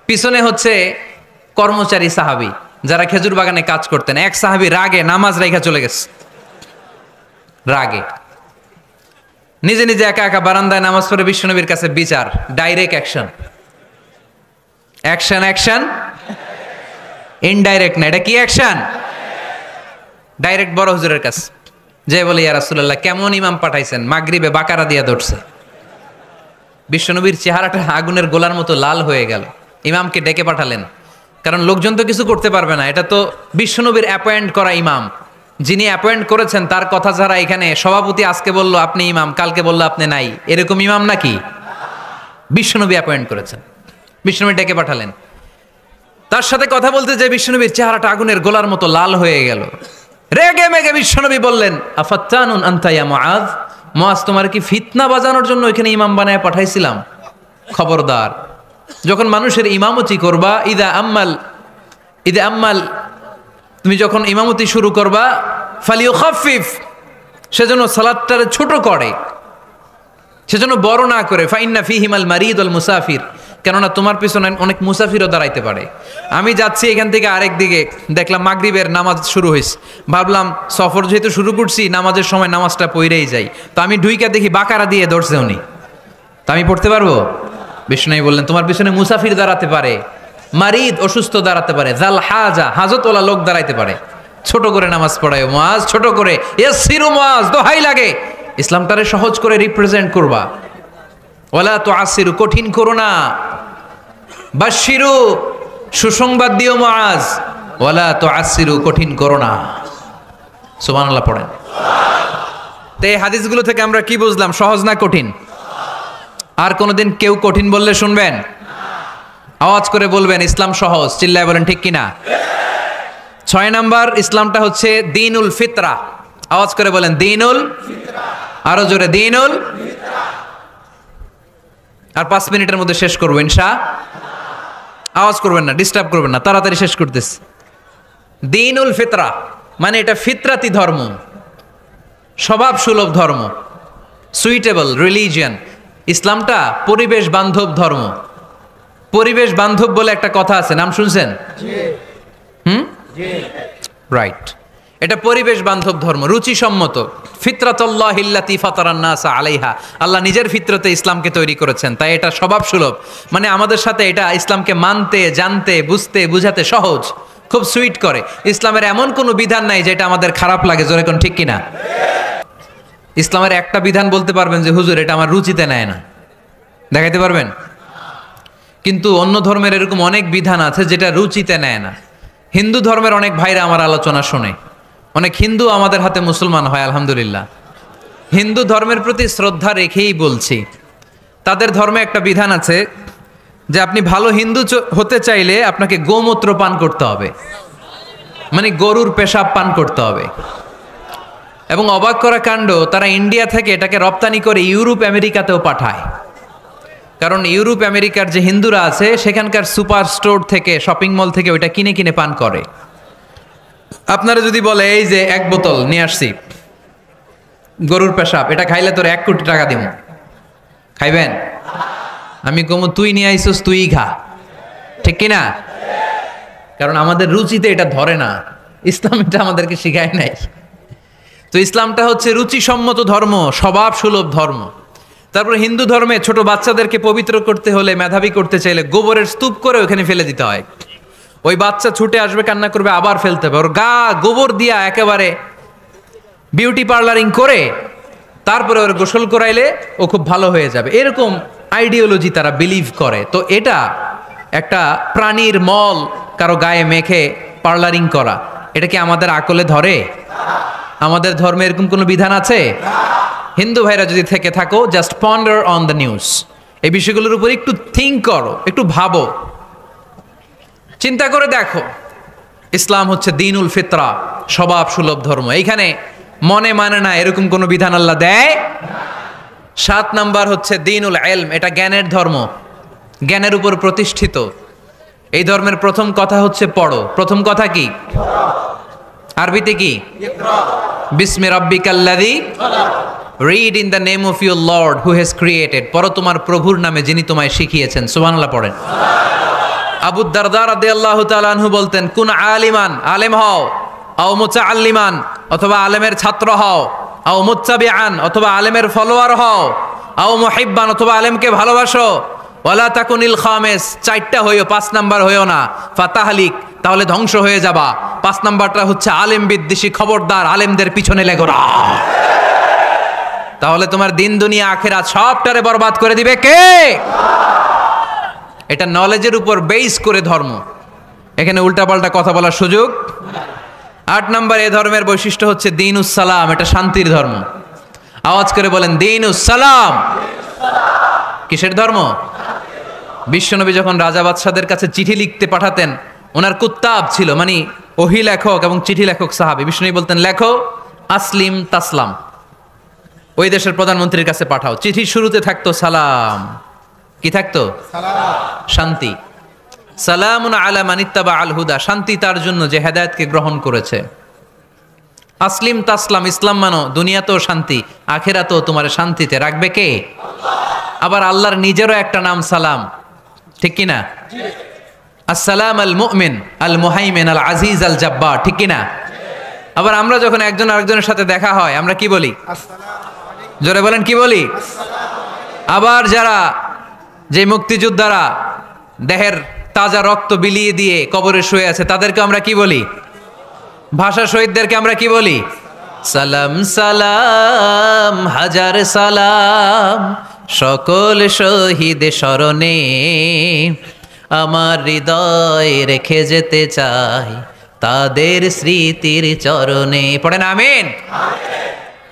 পিছনে হচ্ছে কর্মচারী সাহাবী যারা খেজুর বাগানে কাজ করতেন। এক সাহাবী রাগে নামাজ রাইখা চলে গেছে, রাগে নিজে নিজে একা একা বারান্দায় নামাজ পড়ে বিশ্বনবীর কাছে বিচার। Direct action, action action, indirect না। এটা কি অ্যাকশন? ডাইরেক্ট বড় হুজুরের কাছে যে বলে ইয়া রাসূলুল্লাহ কেমন ইমাম পাঠাইছেন, মাগরিবে বাকারা দিয়া ধরছে। বিশ্বনবীর চেহারাটা আগুনের গোলার মতো লাল হয়ে গেল। ইমামকে ডেকে পাঠালেন, কারণ লোকজন তো কিছু করতে পারবে না, এটা তো বিশ্বনবীর অ্যাপয়েন্ট করা ইমাম। যিনি অ্যাপয়েন্ট করেছেন তার কথা ছাড়া এখানে সভাপতি আজকে বলল আপনি ইমাম, কালকে বলল আপনি নাই, এরকম ইমাম নাকি? বিশ্বনবী অ্যাপয়েন্ট করেছেন। বিশ্বনবী ডেকে পাঠালেন, তার সাথে কথা বলতে যে বিশ্বনবীর চেহারাটা আগুনের গোলার মতো লাল হয়ে গেল। রেগে মেগে বিশ্বনবী বললেন আফাত্তানুন আনতা ইয়া মুআজ, মুআজ তোমার কি ফিতনা বাজানোর জন্য এখানে ইমাম বানায় পাঠাইছিলাম? খবরদার, যখন মানুষের ইমামতি করবা, ইদা আম্মাল তুমি যখন ইমামতি শুরু করবা, ফালিউখাফিফ, সেজন্য সালাতটারে ছোট করে, সেজন্য বড় না করে। ফাইন্না ফিহিমাল মারিদ ওয়াল মুসাফির, কেননা তোমার পিছনে অনেক মুসাফিরও দাঁড়াইতে পারে। আমি যাচ্ছি এখান থেকে আরেক দিকে, দেখলাম মাগরিবের নামাজ শুরু হয়েছে, ভাবলাম সফর যেহেতু শুরু করছি নামাজের সময় নামাজটা পড়েই যাই, তো আমি ঢুইকা দেখি বাকারা দিয়ে ধরছে উনি, তা আমি পড়তে পারবো? বিষ্ণু বললেন তোমার পিছনে মুসাফির দাঁড়াতে পারে, মারিদ অসুস্থ দাঁড়াতে পারে, জাল হাজা হাজতওয়ালা লোক দাঁড়াইতে পারে। ছোট করে নামাজ পড়ায় মুআজ, ছোট করে। ইয়াসসিরু মুআজ, দোহাই লাগে ইসলামটারে সহজ করে রিপ্রেজেন্ট করবা। ওয়ালা তুআসসিরু, কঠিন করো না। বাশশিরু, সুসংবাদ দিও মুআজ। ওয়ালা তুআসসিরু, কঠিন করো না। সুবহানাল্লাহ পড়েন। তো এই হাদিসগুলো থেকে আমরা কি বুঝলাম? সহজ না কঠিন? আর কোনোদিন কেউ কঠিন বললে শুনবেন? আওয়াজ করে বলবেন ইসলাম সহজ। চিল্লায় বলেন ঠিক কিনা? 6 নাম্বার, ইসলামটা হচ্ছে দ্বীনুল ফিতরা। আওয়াজ করে বলেন দ্বীনুল ফিতরা, আরো জোরে দ্বীনুল ফিতরা। আর 5 মিনিটের মধ্যে শেষ করবো ইনশাআল্লাহ। আওয়াজ করবেন না, ডিস্টার্ব করবেন না, তাড়াতাড়ি শেষ করতেছি। দ্বীনুল ফিতরা মানে এটা ফিতরাতি ধর্ম, স্বভাব সুলভ ধর্ম, সুইটেবল রিলিজিয়ান। ইসলামটা পরিবেশ বান্ধব ধর্ম। পরিবেশ বান্ধব বলে একটা কথা আছে, নাম শুনছেন? রাইট, এটা পরিবেশ বান্ধব ধর্ম, রুচিসম্মত, ফিতরাতুল্লাহিল্লাতী ফাতারান নাস আলাইহা, আল্লাহ নিজের ফিতরতে ইসলামকে তৈরি করেছেন, তাই এটা স্বভাব সুলভ। মানে আমাদের সাথে এটা ইসলামকে মানতে, জানতে, বুঝতে, বুঝাতে সহজ, খুব সুইট করে। ইসলামের এমন কোনো বিধান নাই যেটা আমাদের খারাপ লাগে, জোরে কোন ঠিক কিনা? ইসলামের একটা বিধান বলতে পারবেন যে হুজুর এটা আমার রুচিতে নেয় না, দেখাইতে পারবেন? কিন্তু অন্য ধর্মের এরকম অনেক বিধান আছে যেটা রুচিতে নেয় না। হিন্দু ধর্মের অনেক ভাইরা আমার আলোচনা শোনে, অনেক হিন্দু আমাদের হাতে মুসলমান হয় আলহামদুলিল্লাহ। হিন্দু ধর্মের প্রতি শ্রদ্ধা রেখেই বলছি, তাদের ধর্মে একটা বিধান আছে যে আপনি ভালো হিন্দু হতে চাইলে আপনাকে গোমূত্র পান করতে হবে, মানে গরুর পেশাব পান করতে হবে। এবং অবাক করা কাণ্ড, তারা ইন্ডিয়া থেকে এটাকে রপ্তানি করে ইউরোপ আমেরিকাতেও পাঠায়। কারণ ইউরোপ আমেরিকার যে হিন্দুরা আছে সেখানকার সুপার স্টোর থেকে, শপিং মল থেকে ওইটা কিনে কিনে পান করে। আপনারা যদি বলে এই যে 1 বোতল নিয়ে আসছি গরুর পেশাব, এটা খাইলে তোর 1 কোটি টাকা দিব, খাইবেন? আমি কমু তুই নিয়ে আইসোস, তুই খা, ঠিক কিনা? কারণ আমাদের রুচিতে এটা ধরে না, ইসলাম এটা আমাদেরকে শিখায় নাই। তো ইসলামটা হচ্ছে রুচিসম্মত ধর্ম, স্বভাব সুলভ ধর্ম। তারপর হিন্দু ধর্মে ছোট বাচ্চাদেরকে পবিত্র করতে হলে, মেধাবী করতে চাইলে গোবরের স্তূপ করে ওখানে ফেলে দিতে হয়। ওই বাচ্চা ছুটে আসবে, কান্না করবে, আবার ফেলতে হবে। ওর গা গোবর দিয়া একেবারে বিউটি পার্লারিং করে তারপরে ওর গোসল করাইলে ও খুব ভালো হয়ে যাবে, এরকম আইডিওলজি তারা বিলিভ করে। তো এটা একটা প্রাণীর মল কারো গায়ে মেখে পার্লারিং করা, এটা কি আমাদের আকলে ধরে? আমাদের ধর্মে এরকম কোনো বিধান আছে? হিন্দু ভাইরা যদি থেকে থাকো, just ponder on the news, এই বিষয়গুলোর উপর একটু থিঙ্ক করো, একটু ভাবো, চিন্তা করে দেখো। ইসলাম হচ্ছে দ্বীনুল ফিতরা, স্বভাব সুলভ ধর্ম। এইখানে মনে মানে না এরকম কোনো বিধান আল্লাহ দেয়। 7 নাম্বার হচ্ছে দ্বীনুল ইলম, এটা জ্ঞানের ধর্ম, জ্ঞানের উপর প্রতিষ্ঠিত। এই ধর্মের প্রথম কথা হচ্ছে পড়ো। প্রথম কথা কি? আরবিতে কি? বিসমি রাব্বিকাল্লাযী, read in the name of your lord who has created, পড়ো তোমার প্রভুর নামে যিনি তোমায় শিখিয়েছেন। সুবহানাল্লাহ পড়েন। আবু দারদা রাদিয়াল্লাহু তাআলা আনহু বলতেন, কুন আলিমান, আলেম হও, আও মুতাআল্লিমান, অথবা আলেমের ছাত্র হও, আও মুত্তাবিআন, অথবা আলেমের ফলোয়ার হও, আও মুহিব্বান, অথবা আলেমকে ভালোবাসো, ওয়ালা তাকুনিল খামিস, 4টা হইও, 5 নাম্বার হইও না, ফাতাহলিক, তাহলে ধ্বংস হয়ে যাবা। 5 নাম্বারটা হচ্ছে আলেম বিদ্বেষী, খবরদার আলেমদের পিছনে লেগো না, তাহলে তোমার দিন দুনিয়া আখিরাত সবটারে বরবাদ করে দিবে কে? এটা নলেজের উপর বেস করে ধর্ম, এখানে উল্টাপাল্টা কথা বলার সুযোগ। 8 নাম্বার এ ধর্মের বৈশিষ্ট্য হচ্ছে দ্বীনুস সালাম, এটা শান্তির ধর্ম। আওয়াজ করে বলেন দ্বীনুস সালাম। কিসের ধর্ম? বিশ্বনবী যখন রাজা বাদশাদের কাছে চিঠি লিখতে পাঠাতেন, ওনার কুত্তাব ছিল, মানে ওহি লেখক এবং চিঠি লেখক সাহাবী। বিশ্বনবী বলতেন লেখো আসলিম তাসলাম, ওই দেশের প্রধানমন্ত্রীর কাছে পাঠাও। চিঠির শুরুতে থাকতো সালাম, কি থাকতো? শান্তি। সালামুন আলা মান ইত্তাবা আল হুদা, শান্তি তার জন্য যে হেদায়েতকে গ্রহণ করেছে। আসলিম তাসলাম, ইসলাম মানো, দুনিয়াতেও শান্তি, আখিরাতেও তোমার শান্তিতে রাখবে কে? আবার আল্লাহর নিজেরও একটা নাম সালাম, ঠিক কিনা? আসসালাম আল মুমিন আল মুহাইমিন আল আজিজ আল জাব্বার, ঠিক কিনা? আবার আমরা যখন একজন আরেকজনের সাথে দেখা হয় আমরা কি বলি? জোরে বলেন, কি বলি? আবার যারা, যে মুক্তিযোদ্ধারা দেহের তাজা রক্ত বিলিয়ে দিয়ে কবরে শুয়ে আছে, তাদেরকে আমরা কি বলি? ভাষা শহীদদেরকে আমরা কি বলি? সালাম সালাম হাজার সালাম, সকল শহীদ স্মরণে আমার হৃদয় রেখে যেতে চাই তাদের স্মৃতির চরণে। পড়েন আমিন।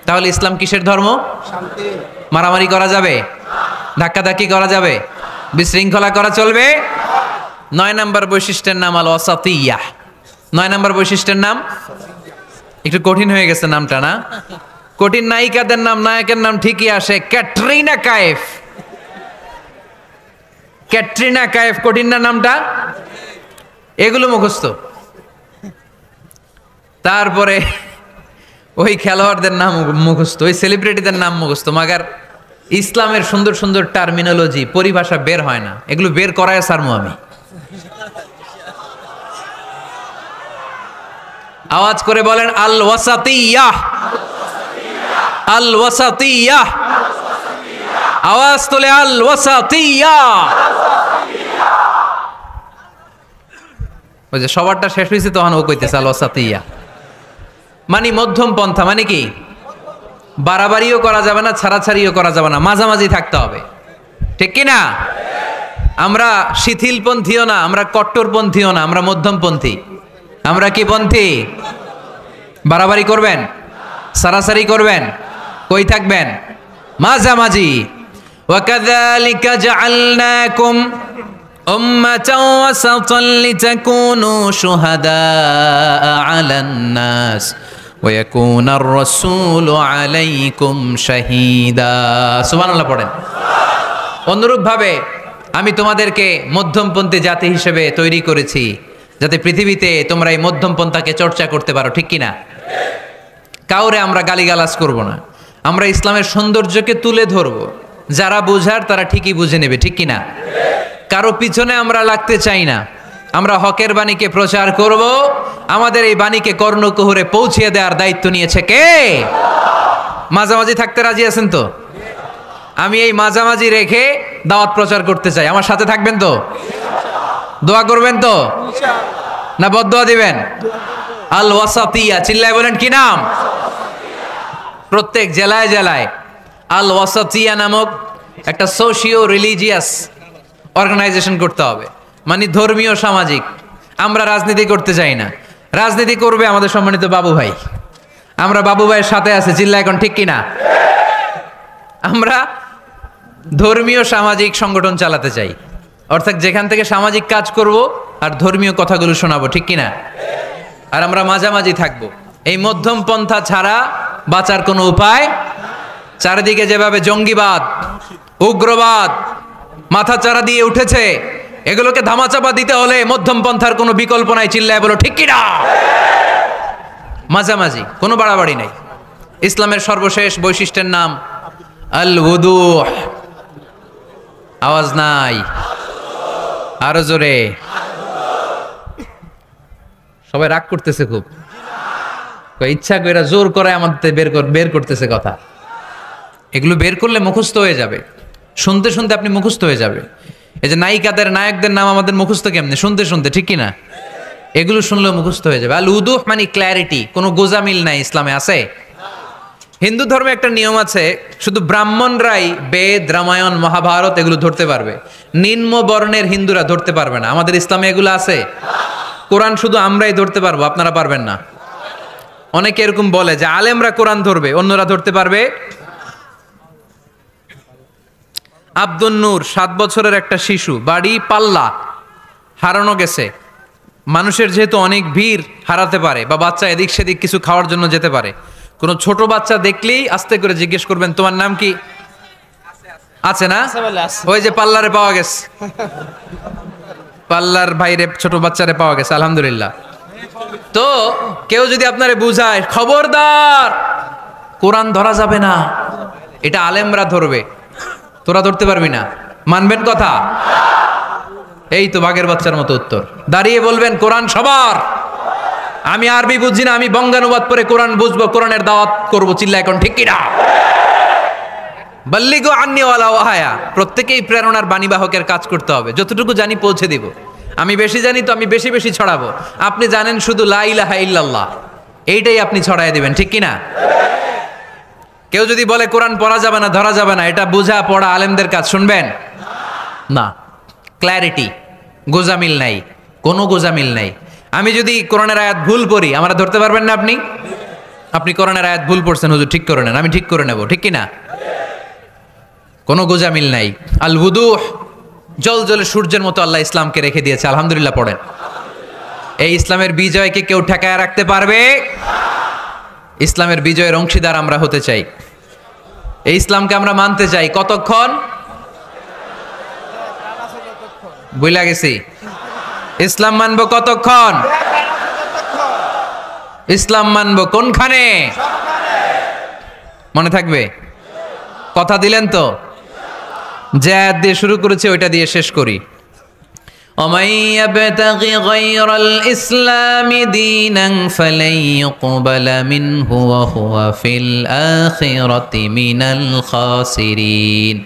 তাহলে ইসলাম কিসের ধর্ম? শান্তি। মারামারি করা যাবে? ধাক্কাধাক্কি করা যাবে? বিশৃঙ্খলা করা চলবে? 9 নাম্বার বৈশিষ্ট্যের নাম আল ওয়াসাতিয়া। 9 নাম্বার বৈশিষ্ট্যের নাম, একটু কঠিন হয়ে গেছে নামটা না? কঠিন নায়িকাদের নাম, নায়কের নাম ঠিকই আসে, ক্যাটরিনা কাইফ। ক্যাটরিনা কাইফ, কঠিন না নামটা? এগুলো মুখস্থ। তারপরে ওই খেলোয়াড়দের নাম মুখস্থ, ওই সেলিব্রিটিদের নাম মুখস্থ, মাগার ইসলামের সুন্দর সুন্দর টার্মিনোলজি, পরিভাষা বের হয় না, এগুলো বের করায় সারমু আমি। আওয়াজ করে বলেন আল ওয়াসাতিয়া। আল ওয়াসাতিয়া, আওয়াজ তোলে আল ওয়াসাতিয়া। ওই যে সবারটা শেষ হয়েছে তখন ও কইতেছে আল ওয়াসাতিয়া, মানে মধ্যম পন্থা। মানে কি, বাড়াবাড়িও করা যাবে না, ছাড়াছাড়িও করা যাবে না, মাঝামাঝি থাকতে হবে, ঠিক কি না? আমরা শিথিলপন্থীও না, আমরা কট্টরপন্থীও না, আমরা মধ্যমপন্থী। আমরা কি পন্থী? বাড়াবাড়ি করবেন, সারাসারি করবেন, কই থাকবেন? মাঝামাঝি। ওয়াকাযালিকা জাআলনাকুম উম্মাতাও ওয়াসাতান লিতাকুনু শুহাদাআ আলান নাস ওয়া ইয়াকুনার রাসূলু আলাইকুম শাহীদা। সুবহানাল্লাহ পড়েন। অনুরূপভাবে আমি তোমাদেরকে মধ্যমপন্থী জাতি হিসেবে তৈরি করেছি, যাতে পৃথিবীতে তোমরা এই মধ্যমপন্থাকে চর্চা করতে পারো, ঠিক কিনা? কাউরে আমরা গালিগালাজ করব না, আমরা ইসলামের সৌন্দর্যকে তুলে ধরব, যারা বোঝার তারা ঠিকই বুঝে নেবে, ঠিক কিনা? কারো পিছনে আমরা লাগতে চাই না, আমরা হকের বাণীকে প্রচার করব। আমাদের এই বাণীকে কর্ণকুহরে পৌঁছিয়ে দেওয়ার দায়িত্ব নিয়েছে কে? মাঝামাঝি থাকতে রাজি আছেন তো? আমি এই মাঝামাঝি রেখে দাওয়াত প্রচার করতে চাই, আমার সাথে থাকবেন তো? দোয়া করবেন তো, না বদদোয়া দিবেন? আল ওয়াসাতিয়া, চিল্লায় বলেন কি নাম? প্রত্যেক জেলায় জেলায় আল ওয়াসাতিয়া নামক একটা সোশিও রিলিজিয়াস অর্গানাইজেশন করতে হবে, মানে ধর্মীয় সামাজিক। আমরা রাজনীতি করতে চাই না, রাজনীতি করবে আমাদের সম্মানিত বাবু ভাই। আমরা বাবু ভাইয়ের সাথে আছে, চিল্লা এখন, ঠিক কিনা? আমরা ধর্মীয় সামাজিক সংগঠন চালাতে চাই, অর্থাৎ যেখান থেকে সামাজিক কাজ করব আর ধর্মীয় কথাগুলো শোনাবো, ঠিক কিনা? আর আমরা মাঝামাঝি থাকবো। এই মধ্যম পন্থা ছাড়া বাঁচার কোনো উপায়। চারিদিকে যেভাবে জঙ্গিবাদ, উগ্রবাদ মাথাচাড়া দিয়ে উঠেছে, এগুলোকে ধামাচাপা দিতে হলে মধ্যম পন্থার কোনো বিকল্প নাই, চিল্লায় বলো ঠিক কিনা? মাঝামাঝি, কোনো বাড়াবাড়ি নাই। ইসলামের সর্বশেষ বৈশিষ্ট্যের নাম আল ওযুহ। আওয়াজ নাই, আরো জোরে। সবাই রাগ করতেছে খুব, ইচ্ছা করে জোর করে আমাদের বের করতেছে কথা। এগুলো বের করলে মুখস্থ হয়ে যাবে, শুনতে শুনতে আপনি মুখস্থ হয়ে যাবে। এই যে নায়িকাদের, নায়কদের নাম আমাদের মুখস্থ কেমনে? শুনতে শুনতে, ঠিক কিনা? এগুলো শুনলেও মুখস্থ হয়ে যাবে। আল উদুহ মানে ক্ল্যারিটি, কোনো গোজামিল নাই ইসলামে আছে। হিন্দু ধর্মে একটা নিয়ম আছে, শুধু ব্রাহ্মণরাই বেদ, রামায়ণ, মহাভারত এগুলো ধরতে পারবে, নিম্ন বর্ণের হিন্দুরা ধরতে পারবে না। আমাদের ইসলামে এগুলো আছে। কোরআন শুধু আমরাই ধরতে পারবো, আপনারা পারবেন না। অনেকে এরকম বলে যে আলেমরা কোরআন ধরবে, অন্যরা ধরতে পারবে। আব্দুল নূর 7 বছরের একটা শিশু, বাড়ি পাল্লা, হারানো গেছে। মানুষের যেহেতু অনেক ভিড়, হারাতে পারে, বা বাচ্চা এদিক সেদিক কিছু খাওয়ার জন্য যেতে পারে। কোনো ছোট বাচ্চা দেখলেই আস্তে করে জিজ্ঞেস করবেন তোমার নাম কি? আছে না? ওই যে পাল্লারে পাওয়া গেছে, পাল্লার ভাইরে, ছোট বাচ্চারে পাওয়া গেছে, আলহামদুলিল্লাহ। তো কেউ যদি আপনারে বুঝায় খবরদার কোরআন ধরা যাবে না, এটা আলেমরা ধরবে, তোরা ধরতে পারবি না, মানবেন কথা? এই তো বাঘের বাচ্চার মতো উত্তর। দাঁড়িয়ে বলবেন কোরআন সবার। আমি আরবি বুঝি না, আমি বঙ্গানুবাদ পরে কোরআন বুঝবো, কোরআনের দাওয়াত করবো, চিল্লা এখন ঠিক কিনা? বাল্লিগু আন্নি ওয়ালা ওয়াহায়া। প্রত্যেকেই প্রেরণার বাণীবাহকের কাজ করতে হবে। যতটুকু জানি পৌঁছে দিব। আমি বেশি জানি তো আমি বেশি বেশি ছড়াবো। আপনি জানেন শুধু লা ইলাহা ইল্লাল্লাহ, এইটাই আপনি ছড়ায় দিবেন, ঠিক কিনা? কেউ যদি বলে কোরআন পড়া যাবে না, ধরা যাবে না, এটা বোঝা পড়া আলেমদের কাজ, শুনবেন না। ক্ল্যারিটি, গোজামিল নাই, কোনো গোজামিল নাই। আমি যদি কোরআনের আয়াত ভুল পড়ি, আমরা ধরতে পারবেন না। আপনি কোরআনের আয়াত ভুল পড়ছেন, হুজুর ঠিক করে নেন, আমি ঠিক করে নেব, ঠিক কিনা? কোনো গোজামিল নাই। আল উযুহ, জল জলে সূর্যের মতো আল্লাহ ইসলামকে রেখে দিয়েছে, আলহামদুলিল্লাহ পড়েন। এই ইসলামের বিজয়কে কেউ ঠেকায় রাখতে পারবে? ইসলামের বিজয়ের অংশীদার আমরা হতে চাই, এই ইসলামকে আমরা মানতে চাই। কতক্ষণ? বুঝলা গেছি। ইসলাম মানবো কতক্ষণ? ইসলাম মানবো কোনখানে? মনে থাকবে? কথা দিলেন তো? যে আয়াত দিয়ে শুরু করেছে ওইটা দিয়ে শেষ করি। ومن يبتغ غير الإسلام دينا فلن يقبل منه وهو في الآخرة من الخاسرين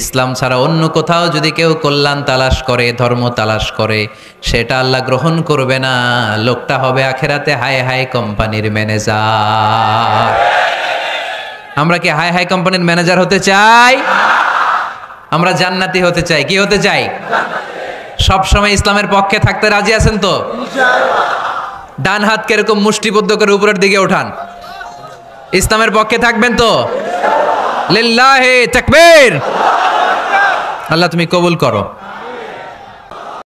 ইসলাম ছাড়া অন্য কোথাও যদি কেউ কল্যাণ তালাশ করে, ধর্ম তালাশ করে, সেটা আল্লাহ গ্রহণ করবে না। লোকটা হবে আখেরাতে হাই হাই কোম্পানির ম্যানেজার। আমরা কি হাই হাই কোম্পানির ম্যানেজার হতে চাই? আমরা জান্নাতি হতে চাই। কি হতে চাই? সব সময় ইসলামের পক্ষে থাকতে রাজি আছেন তো? ডান হাত কিরকম মুষ্টিবদ্ধ করে উপরের দিকে ওঠান। ইসলামের পক্ষে থাকবেন তো? লিল্লাহি তাকবীর। আল্লাহ তুমি কবুল করো।